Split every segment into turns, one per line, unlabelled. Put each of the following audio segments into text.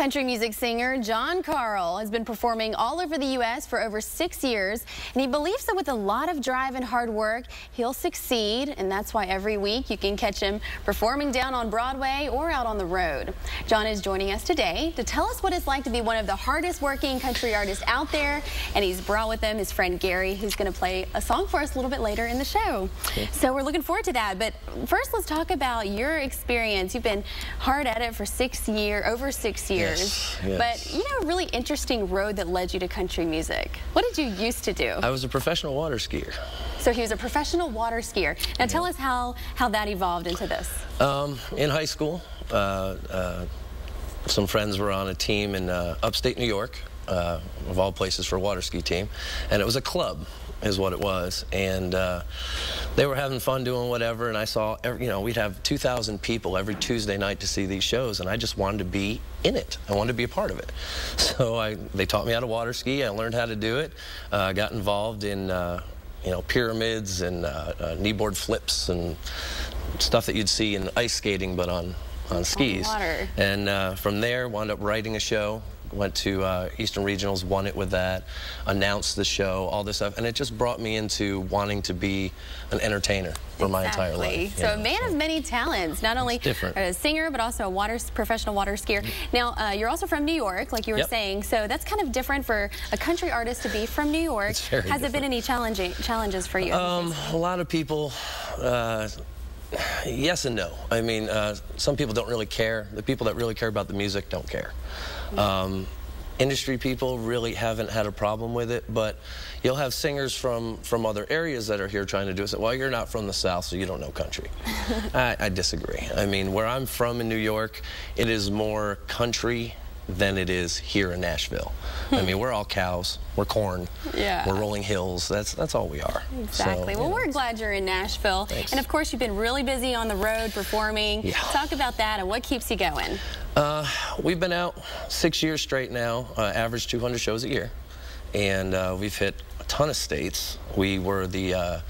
Country music singer Karl has been performing all over the U.S. for over 6 years, and he believes that with a lot of drive and hard work, he'll succeed, and that's why every week you can catch him performing down on Broadway or out on the road. John is joining us today to tell us what it's like to be one of the hardest working country artists out there, and he's brought with him his friend Gary, who's going to play a song for us a little bit later in the show. Okay. So we're looking forward to that, but first let's talk about your experience. You've been hard at it for over 6 years.
Yes.
But you know, a really interesting road that led you to country music. What did you used to do?
I was a professional water skier.
So he was a professional water skier. Now tell us how that evolved into this.
In high school, some friends were on a team in upstate New York, of all places for a water ski team, and it was a club is what it was, and they were having fun doing whatever, and I saw, we'd have 2,000 people every Tuesday night to see these shows, and I just wanted to be in it. I wanted to be a part of it. So they taught me how to water ski. I learned how to do it. Got involved in pyramids and kneeboard flips and stuff that you'd see in ice skating, but on skis.
Water.
And from there, wound up writing a show. Went to Eastern Regionals, won it with that, announced the show, all this stuff, and it just brought me into wanting to be an entertainer for my entire life.
So a man of many talents, not only a singer, but also a professional water skier. Now, you're also from New York, like you were saying, so that's kind of different for a country artist to be from New York. Has it been any challenges for you? A
lot of people, yes and no. I mean, some people don't really care. The people that really care about the music don't care. Industry people really haven't had a problem with it, but you'll have singers from other areas that are here trying to do it. So, well, you're not from the South, so you don't know country. I disagree. I mean, where I'm from in New York, it is more country than it is here in Nashville. I mean, we're all cows, we're corn, we're rolling hills. That's all we are.
Exactly. So, well, we're glad you're in Nashville.
Thanks.
And of course, you've been really busy on the road performing. Talk about that and what keeps you going.
We've been out 6 years straight now, average 200 shows a year, and we've hit a ton of states. We were I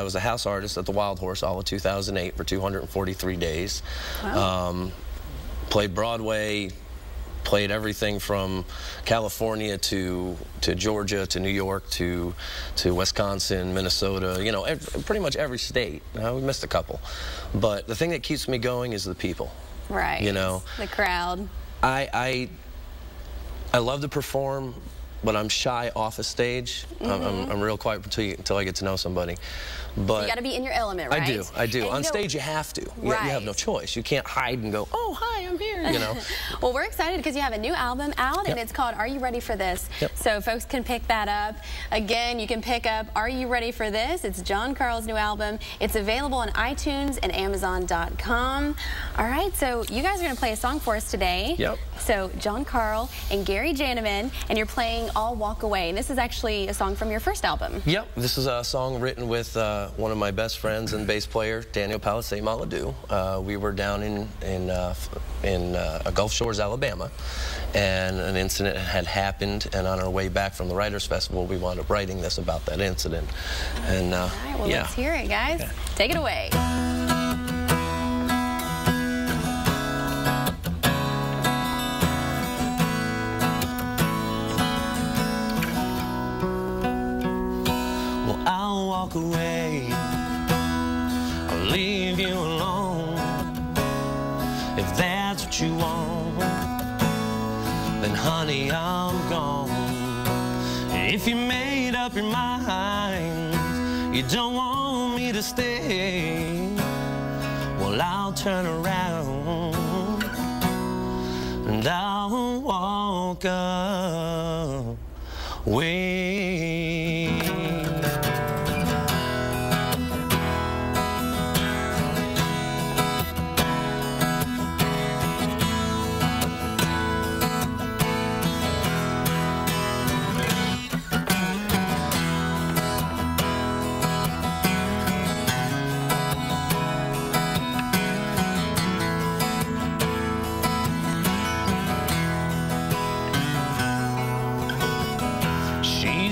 was a house artist at the Wild Horse all of 2008 for 243 days. Wow. Played Broadway. Played everything from California to Georgia to New York to Wisconsin, Minnesota, pretty much every state. We missed a couple. But the thing that keeps me going is the people.
Right. The crowd. I love to perform, but I'm shy off a stage. I'm real quiet until I get to know somebody. But you got to be in your element, right?
I do. On stage, you have to. You have no choice. You can't hide and go, oh, hi, I'm here,
Well, we're excited because you have a new album out, and it's called Are You Ready for This? So folks can pick that up. Again, you can pick up Are You Ready for This? It's Karl's new album. It's available on iTunes and Amazon.com. All right, so you guys are going to play a song for us today. So Karl and Gary Janneman, and you're playing I'll Walk Away. And this is actually a song from your first album.
This is a song written with one of my best friends and bass player, Daniel Palisade Maladu. We were down in Gulf Shores, Alabama, and an incident had happened, and on our way back from the Writers Festival, we wound up writing this about that incident. And
all right, well, let's hear it, guys. Take it away.
I'll walk away, I'll leave you alone. If that's what you want, then honey, I'm gone. If you made up your mind, you don't want me to stay, well, I'll turn around and I'll walk away.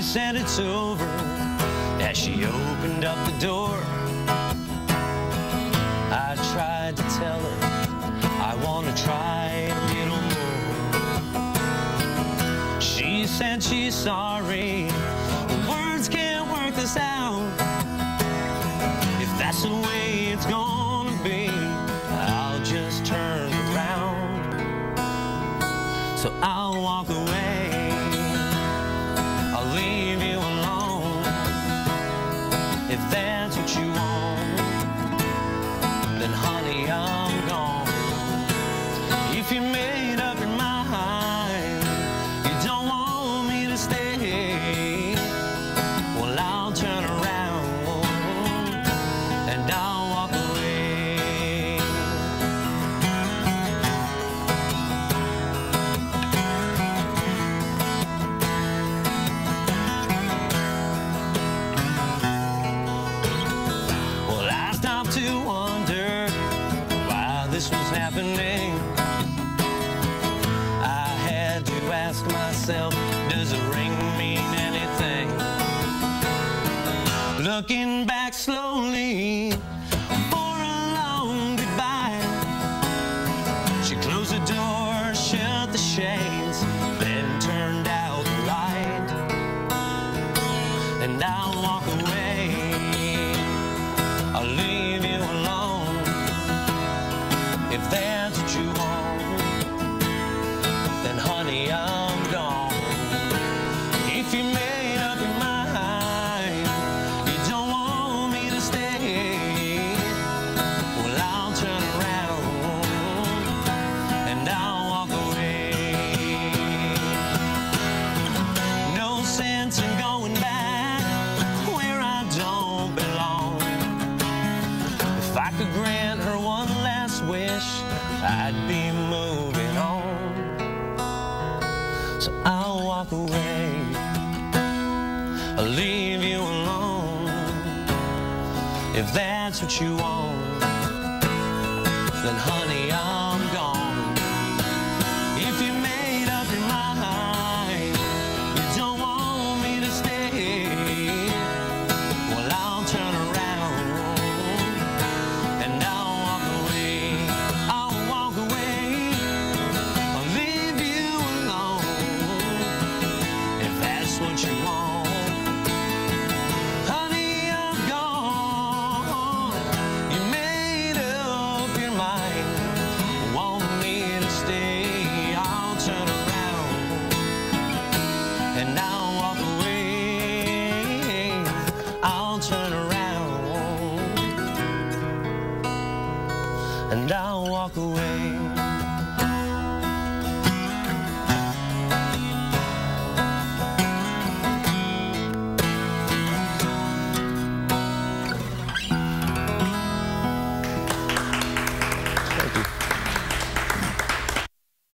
Said it's over as she opened up the door. I tried to tell her I want to try a little more. said she's sorry. Words can't work this out. If that's the way it's gonna be, I'll just turn around. So I'll walk away. I'll leave you alone. If that's what you want, then honey, I'm gone. If you made up your mind, you don't want me to stay, well, I'll turn around and I'll walk away. Well, I stopped to wonder why this was happening. I had to ask myself, does a ring mean anything? Looking back slowly for a long goodbye, she closed the door, shut the shades, then turned out the light, and I'll walk away. I'll leave you alone. If that's what you want, then honey, I'm gone. If you made up your mind, you don't want me to stay, well, I'll turn around and I'll walk away. No sense in going back where I don't belong. If I could grant her one last wish, I'd be moving on. So I'll walk away. I'll leave you alone. If that's what you want, then honey, I'll